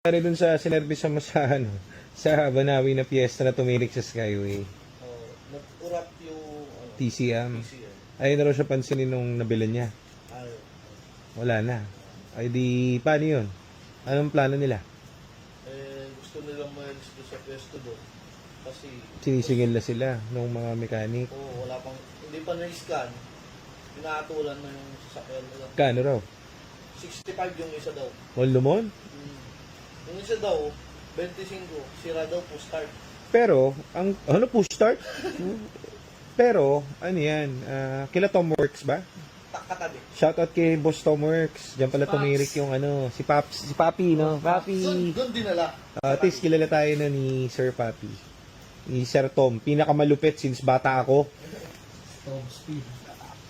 Ano dun sa sinervice mo sa sa Banawi na piyesta na tumirik sa Skyway? Nag-urap yung TCM. TCM. Ayun na raw siya pansinin nung nabilan niya. Ay, Wala na. Ay di, paano yun? Anong plano nila? gusto nilang maalis doon sa pwesto doon. Kasi, Sinisigil na sila nung mga mekanik. wala pang, hindi pa na-scan. Pinatulan na yung sasakyan nila. Kano raw? 65 yung isa daw. Lumon? Yung isa daw, 25, sira daw po start. Pero, ano push start? Pero, ano yan? Kila Tom Works ba? Katabi. Shoutout kay Boss Tom Works. Diyan pala Paps. tumirik yung si Papi, no? Papi. Doon dinala. At least kilala tayo na ni Sir Papi. Ni Sir Tom. Pinakamalupit since bata ako. Tom speed.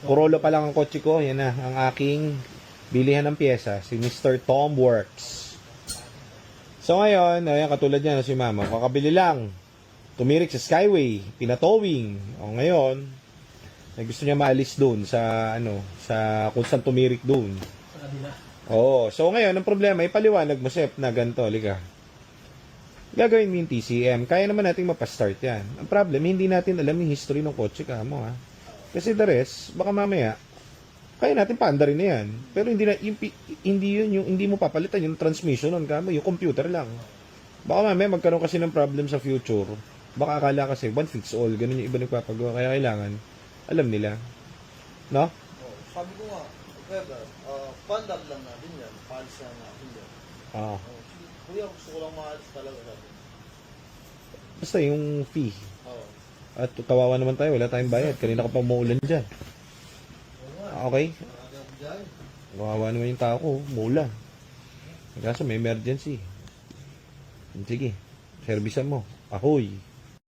Corolla pa lang ang kotse ko. Yan na, ang aking bilihan ng pyesa. Si Mr. Tom Works. So ngayon, ayan, katulad niya si Mama. Kakabili lang. Tumirik sa Skyway. Pinatowing. O ngayon, gusto niya maalis doon sa sa kung saan tumirik doon. Sa kabila. Oo. So ngayon, ang problema, ipaliwanag mo, Sep, na ganito, liga. Gagawin mo yung TCM. Kaya naman natin mapastart yan. Ang problem, hindi natin alam yung history ng kotse ka mo, ha. Kasi the rest, baka mamaya, kaya natin paandarin na yan. Pero hindi mo papalitan yung transmission nun, kamo, yung computer lang. Baka mamaya magkaroon kasi ng problem sa future. Baka akala kasi one fits all, ganun yung iba nagpapagawa. Kaya kailangan, alam nila. No? Sabi ko nga, Weber, pandam lang natin yan. Paalis lang natin yan. Ah. Kuya, gusto ko lang maalis talaga natin. Basta yung fee. Oo. At kawawa naman tayo, wala tayong bayad. Kanina ka pa umuulan dyan. Okay? Marami ako dyan. Kawawa naman yung tao ko, umuulan. Kaso may emergency. Sige, servisan mo. Ahoy!